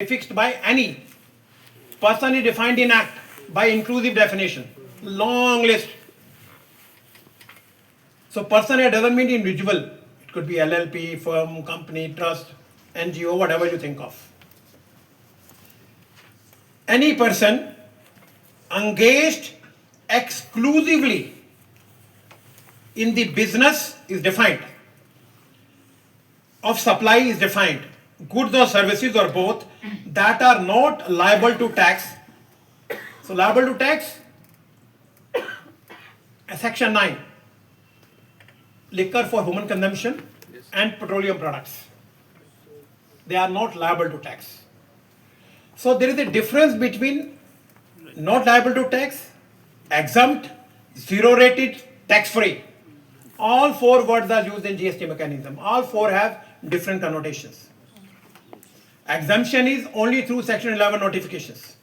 Fixed by any. Person is defined in act by inclusive definition. Long list. So person here doesn't mean individual. It could be LLP, firm, company, trust, NGO, whatever you think of. Any person engaged exclusively in the business is defined. Of supply is defined. Goods or services or both that are not liable to tax. So liable to tax, section 9, liquor for human consumption and petroleum products. They are not liable to tax. So there is a difference between not liable to tax, exempt, zero rated, tax free. All four words are used in GST mechanism. All four have different connotations. Exemption is only through section 11 notifications.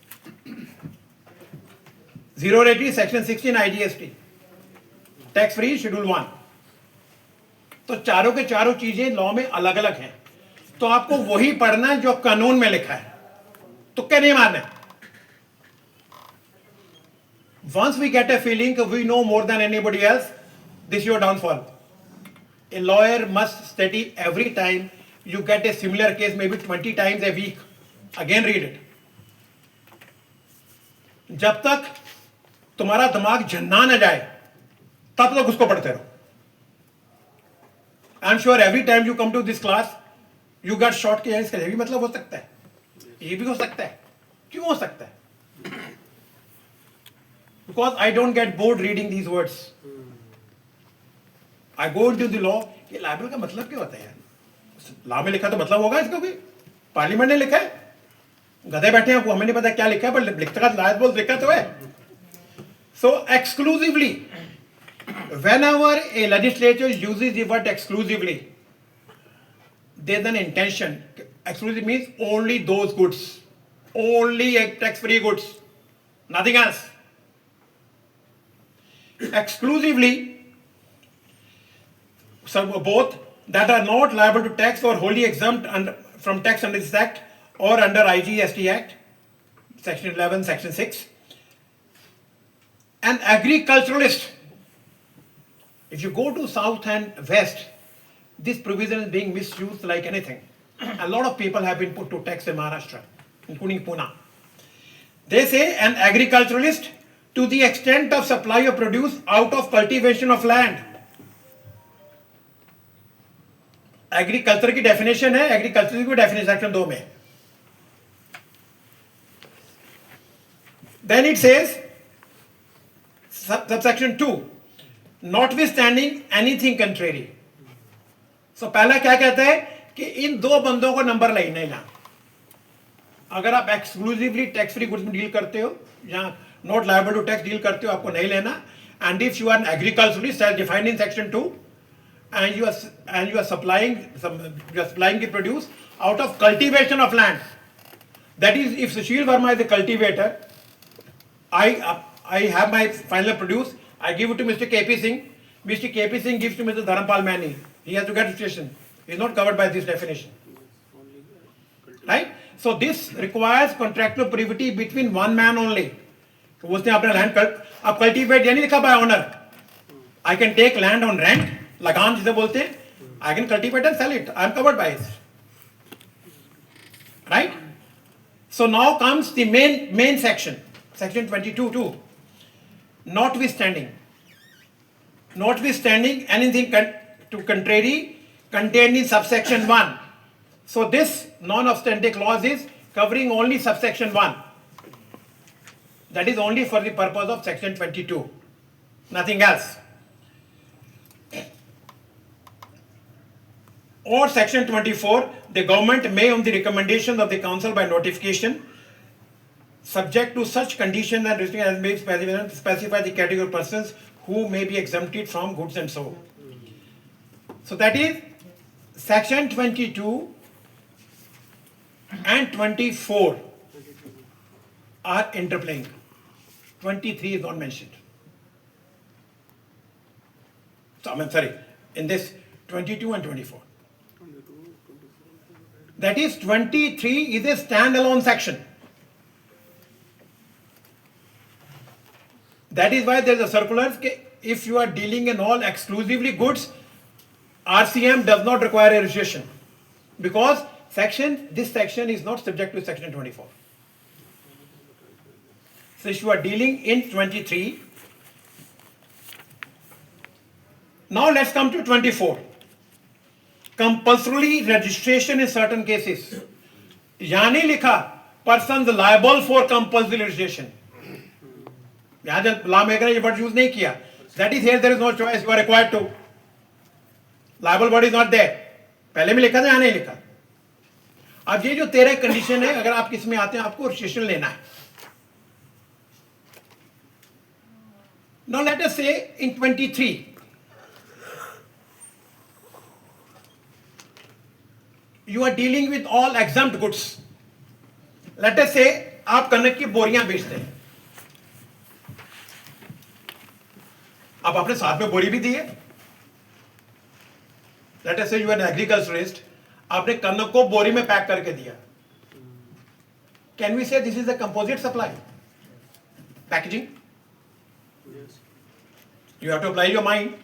Zero rate is section 16 IGST. Tax free schedule 1. तो चारों के चारों चीजें law में अलग अलग हैं. तो आपको वही पढ़ना है जो कानून में लिखा है. तुक्के नहीं मारने. Once we get a feeling that we know more than anybody else, this is your downfall. A lawyer must study every time you get a similar case, maybe 20 times a week. Again read it. जब तक तुम्हारा दिमाग झन्ना न जाए, तब तक उसको पढ़ते रहो. I'm sure every time you come to this class, you got short कि इसका ये भी मतलब हो सकता है, ये भी हो सकता है. क्यों हो सकता है? Because I don't get bored reading these words. I go into the law. ये लाइबल का मतलब क्या होता है यार? लॉ में लिखा तो मतलब होगा इसको भी. पार्लियामेंट ने लिखा है. गधे बैठे हैं, हमें नहीं पता क्या लिखा है, पर लिखता का लाइबल लिखा तो है. So exclusively, whenever a legislature uses the word exclusively, there's an intention. Exclusive means only those goods, only tax-free goods, nothing else. Exclusively, so both that are not liable to tax or wholly exempt from tax under this Act or under IGST Act, Section 11, Section 6. An agriculturalist, if you go to south and west, this provision is being misused like anything. A lot of people have been put to tax in Maharashtra, including Pune. They say an agriculturalist to the extent of supply of produce out of cultivation of land. Agriculture की definition है, agriculture की definition section 2 में. Then it says subsection 2, notwithstanding anything contrary. So पहला क्या कहता है कि इन दो बंदों को नंबर नहीं लेना. अगर आप एक्सक्लूसिवली टैक्स फ्री गुड्स में डील करते हो या not liable to tax deal करते हो, आपको नहीं लेना. And if you are an agriculturalist as defined in section 2 and you are supplying the produce out of cultivation of land, that is, if Sushil Verma is a cultivator, I have my final produce, I give it to Mr. KP Singh. Mr. KP Singh gives to Mr. Dharampal Mani. He has to get registration. He is not covered by this definition, right? So this requires contractual privity between one man only. तो उसने अपना land अब cultivate यानी लिखा bye honour. I can take land on rent, लगान जिसे बोलते हैं. I can cultivate and sell it. I am covered by it. Right? So now comes the main section, section 22(2). Notwithstanding anything to contrary contained in subsection 1. So this non-obstante clause is covering only subsection 1. That is only for the purpose of section 22. Nothing else. Or section 24, the government may, on the recommendation of the council by notification, subject to such conditions and restrictions as may specify the category of persons who may be exempted from goods and so. So that is section 22 and 24 are interplaying. 23 is not mentioned. So, in this 22 and 24. That is 23 is a standalone section. That is why there is a circular if you are dealing in all exclusively goods, RCM does not require a registration because this section is not subject to section 24. Since you are dealing in 23, now let's come to 24. Compulsory registration in certain cases. यानी लिखा persons liable for compulsory registration. यहाँ जब law maker ने ये word use नहीं किया, that is here there is no choice, you are required to. Liable body is not there. पहले में लिखा था, यहाँ नहीं लिखा. अब ये जो 13 कंडीशन है, अगर आप किस में आते हैं, आपको रजिस्ट्रेशन लेना है. Now let us say in 23. You are dealing with all exempt goods. Let us say आप कनक की बोरियां बेचते हैं. आप अपने साथ में बोरी भी दी है. Let us say you are an agriculturist. आपने कनक को बोरी में पैक करके दिया. Can we say this is a composite supply? Packaging? Yes. You have to apply your mind.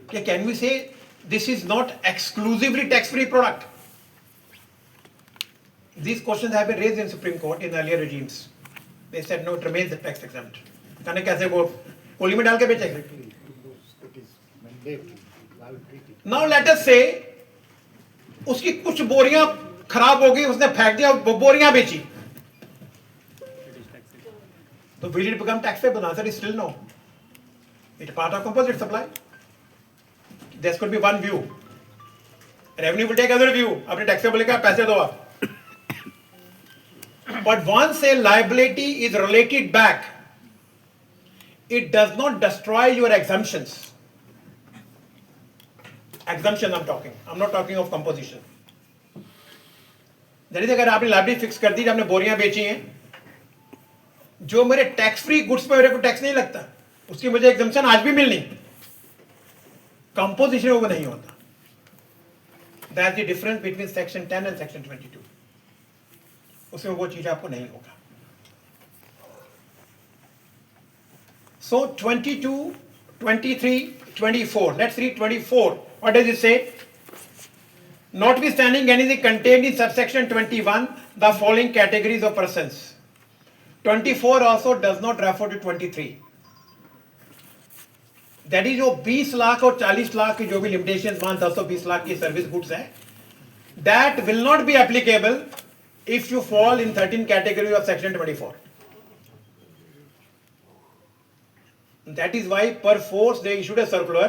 Okay, can we say this is not exclusively tax-free product? These questions have been raised in Supreme Court in earlier regimes. They said no, it remains a tax exempt. कनक कैसे वो कोली में डाल के बेचेंगे? Now let us say उसकी कुछ बोरियां खराब हो गई, उसने फेंक दिया, बोरियां बेची. So will it become taxable? The answer is still no. It's part of composite supply. This could be one view. Revenue will take other view. अपने taxable का पैसे दो आप. But once a liability is related back, it does not destroy your exemptions. Exemption I'm talking. I'm not talking of composition. That is, अगर आपने liability fix कर दी, आपने बोरियां बेची हैं, जो मेरे टैक्स फ्री गुड्स पे मेरे को टैक्स नहीं लगता, उसकी मुझे एग्जम्पशन आज भी मिलनी. कंपोजिशन वो नहीं होता. That's the difference between section 10 and section 22. उसमें वो चीज आपको नहीं होगा. सो 22, 23, 24. Let's read 24. What does it से? Notwithstanding anything contained in subsection 21, the following categories of persons. 24 also does not refer to 23. That is जो 20 लाख और 40 लाख की जो भी लिमिटेशन 10-20 लाख की सर्विस गुड्स है, that will not be applicable if you fall in 13 category of section 24. That is why per force they issued a circular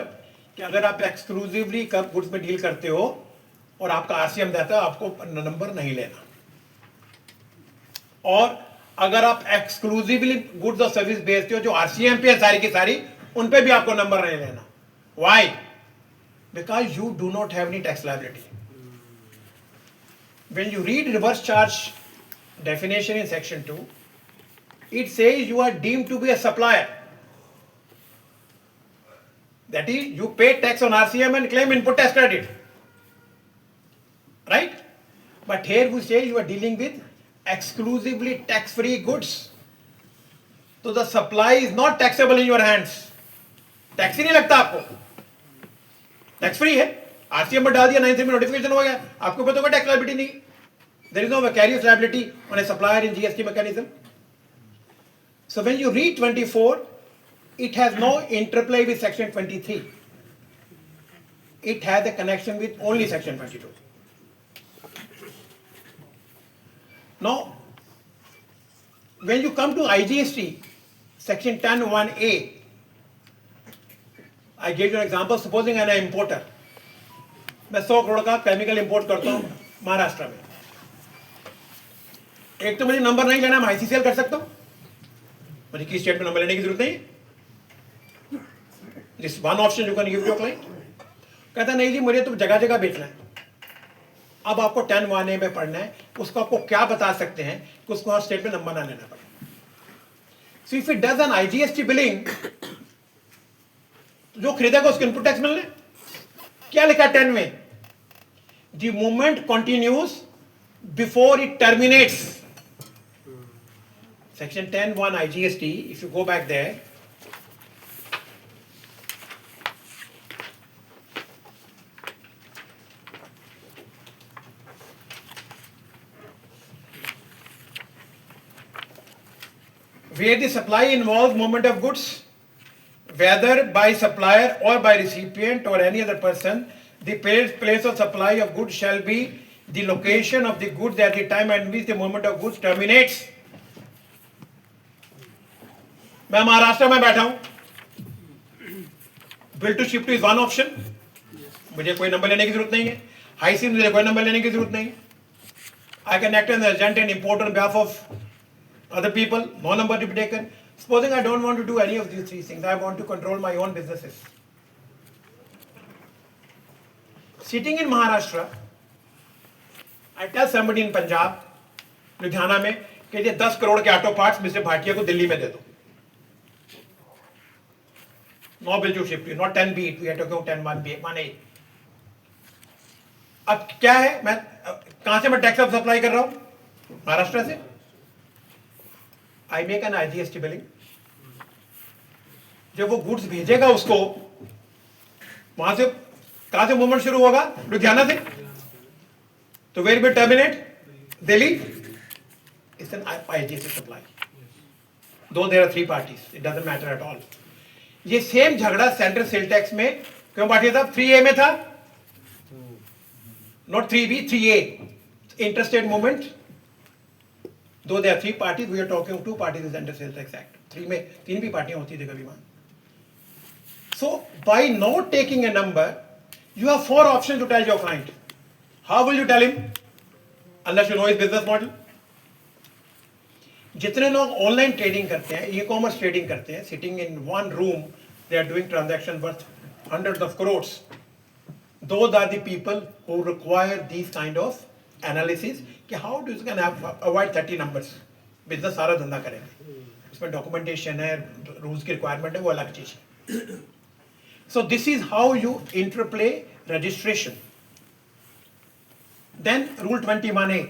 कि अगर आप exclusively गुड्स में डील करते हो और आपका आरसीएम देता है, आपको नंबर नहीं लेना. और अगर आप एक्सक्लूसिवली गुड्स और सर्विस बेचते हो जो आरसीएम पे है सारी की सारी, उन पे भी आपको नंबर नहीं लेना. Why? Because you do not have any tax liability. When you read reverse charge definition in section 2, it says you are deemed to be a supplier. That is you pay tax on RCM and claim input tax credit. Right? But here we say you are dealing with exclusively tax-free goods. So the supply is not taxable in your hands. Tax ही नहीं लगता आपको. Tax free है. RCM में डाल दिया, 9 में notification हो गया, आपको पता होगा टैक्स लायबिलिटी नहीं. There is no vicarious liability on a supplier in GST mechanism. So when you read 24, it has no interplay with section 23. It has a connection with only section 22. Now, when you come to IGST, section 10(1)(a), I gave you an example. Supposing I'm an importer, मैं 100 करोड़ का chemical import करता हूँ महाराष्ट्र में. एक तो मुझे number नहीं लेना, मैं आईसीसीएल कर सकता हूँ, मुझे किस स्टेट में नंबर लेने की जरूरत नहीं. This one option you can give to client. कहता नहीं जी मुझे तो जगह जगह बेचना है. अब आपको 10(1)(a) में पढ़ना है, उसको आपको क्या बता सकते हैं कि उसको हर स्टेट में नंबर ना लेना पड़े. So if it does N IGST billing, जो खरीदेगा उसको इनपुट टैक्स मिलने. क्या लिखा है 10 में? the movement continues before it terminates. Section 10(1) IGST, if you go back there, where the supply involves movement of goods, whether by supplier or by recipient or any other person, the place of supply of goods shall be the location of the goods at the time at which the movement of goods terminates. मैं महाराष्ट्र में बैठा हूं, bill to shift is one option, मुझे कोई number लेने की जरूरत नहीं है, हाई सी मुझे कोई नंबर लेने की जरूरत नहीं है, I can act as agent and import on behalf of other people, no number to be taken. Supposing I don't want to do any of these three things, I want to control my own businesses. Sitting in Maharashtra, I tell somebody in Punjab, Ludhiana में, कि ये 10 करोड़ के auto parts mister Bhatia को दिल्ली में दे दो. No bill to ship you, not 10B, we are talking 10(1)B, 1A. अब क्या है, मैं कहां से मैं टैक्स ऑफ सप्लाई कर रहा हूं? महाराष्ट्र से. I make an IGST billing. जब वो गुड्स भेजेगा उसको, वहां से कहां से मूवमेंट शुरू होगा? लुधियाना से. तो where will terminate? Delhi. It's an IGST supply. Though there are 3 parties, it doesn't matter at all. ये सेम झगड़ा सेंट्रल सेल टैक्स में क्यों बांटिया था? 3A में था, not 3B, 3A. Interstate movement. Though there are 3 parties, we are talking 2 parties is under Sales Tax Act. 3 में 3 भी पार्टियां होती थी कभी वहां. So by not taking a number, you have 4 options to tell your client. How will you tell him? Unless you know his business model. जितने लोग online trading करते हैं, ई कॉमर्स ट्रेडिंग करते हैं, sitting in one room, they are doing transaction worth hundreds of crores. Those are the people who require these kind of analysis कि how do you can avoid 30 numbers. Business सारा धंधा करेंगे, उसमें documentation है, rules की requirement है, वो अलग चीज है. So this is how you interplay registration. Then rule 21A,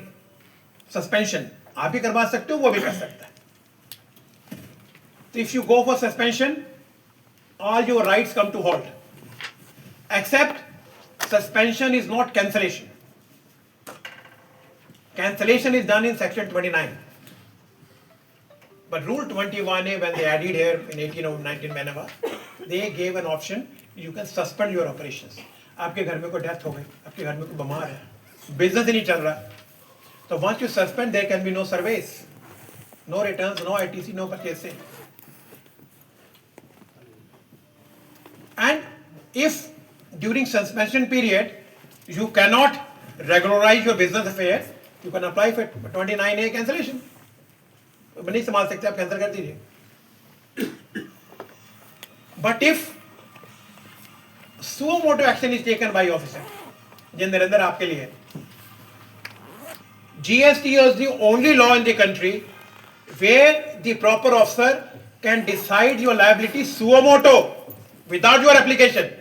suspension. आप भी करवा सकते हो, वो भी कर सकता है. तो if you go for suspension, all your rights come to halt, except suspension is not cancellation. Cancellation is done in section 29. But rule 21A, when they added here in 18 or 19 whenever, they gave an option, you can suspend your operations. आपके घर में कोई death हो गई, आपके घर में कोई बीमार है, बिजनेस ही नहीं चल रहा, तो once you suspend, there can be no surveys, no returns, no ITC, no purchasing. And if during suspension period you cannot regularize your business affairs, you can apply for 29A cancellation. नहीं संभाल सकते, आप cancel कर दीजिए. But if suo motu action is taken by officer, जिन नरेंद्र आपके लिए, GST is the only law in the country where the proper officer can decide your liability suo motu without your application.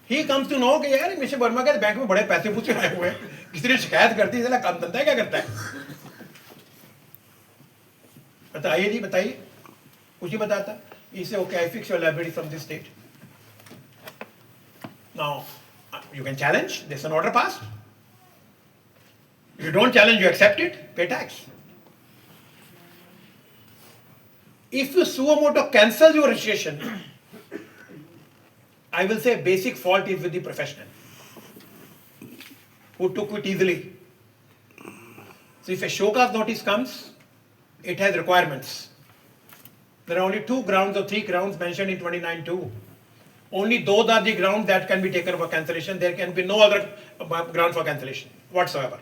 He comes to know कि यार mister Verma के bank में बड़े पैसे पूछे आए हुए हैं, किसी ने शिकायत करती है, काम धंधा है, क्या करता है? बताइए जी, बताइए. कुछ ही बताता. इसे okay, I fix your liability from this state. Now you can challenge, this an order pass. You don't challenge, you accept it, pay tax. If you suo motu cancel your registration, I will say basic fault is with the professional who took it easily. So if a show cause notice comes, it has requirements. There are only 2 grounds or 3 grounds mentioned in 29(2). Only those are the grounds that can be taken for cancellation. There can be no other ground for cancellation whatsoever.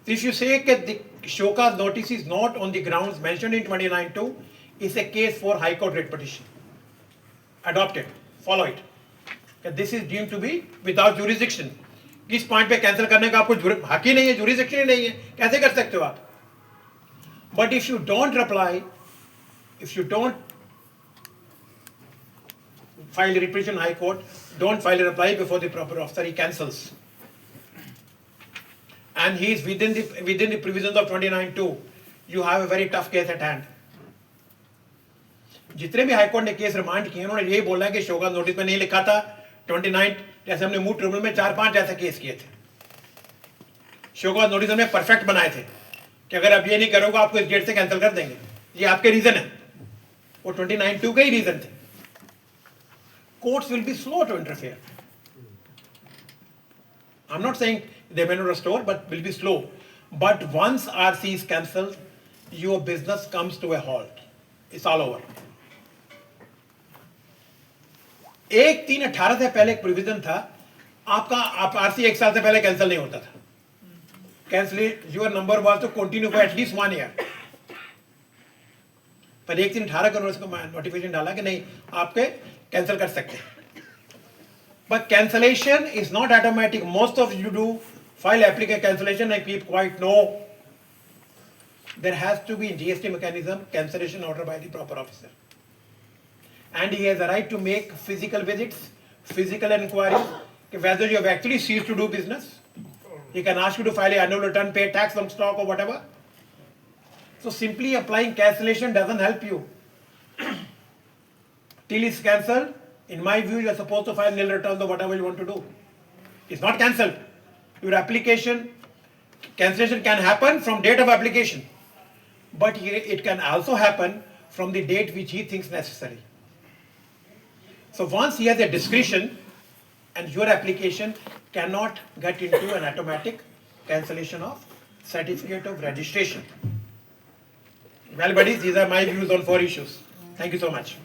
So if you say that the show cause notice is not on the grounds mentioned in 29(2), it's a case for High Court writ petition. Adopt it, follow it. This is deemed to be without jurisdiction. इस point पे cancel करने का आपको हक ही नहीं है, jurisdiction ही नहीं है, कैसे कर सकते हो आप? But if you don't reply, if you don't file a repetition in High Court, don't file a reply before the proper officer, he cancels. And he is within the provisions of 29(2). You have a very tough case at hand. जितने भी high court ने case remand किए उन्होंने यही बोला कि show cause notice में नहीं लिखा था 29, जैसे हमने मूड ट्रिब्यूनल में 4-5 ऐसे केस किए थे। शोकॉज नोटिस हमने परफेक्ट बनाए थे कि अगर आप ये नहीं करोगे आपको इस डेट से कैंसिल कर देंगे, ये आपके रीजन है, वो 29(2) के ही रीजन थे। Courts will be slow to interfere. I'm not saying they may not restore, but will be slow. But once RC is cancelled, your business comes to a halt. It's all over. 1/3/18 से पहले एक provision था, आप RC 1 साल से पहले cancel नहीं होता था। Cancel your number was to continue for at least 1 year. पर 1/3/18 को नोटिफिकेशन डाला कि नहीं आपके कैंसिल कर सकते हैं। But cancellation is not automatic. Most of you do file application cancellation and keep quiet. No. There has to be GST mechanism, cancellation order by the proper officer. And he has a right to make physical visits, physical inquiries, whether you have actually ceased to do business. He can ask you to file an annual return, pay tax on stock or whatever. So simply applying cancellation doesn't help you. Till it's cancelled, in my view, you are supposed to file nil returns or whatever you want to do. It's not cancelled. Your application, cancellation can happen from date of application, but it can also happen from the date which he thinks necessary. So once he has a discretion, and your application cannot get into an automatic cancellation of certificate of registration. Well, buddies, these are my views on 4 issues. Thank you so much.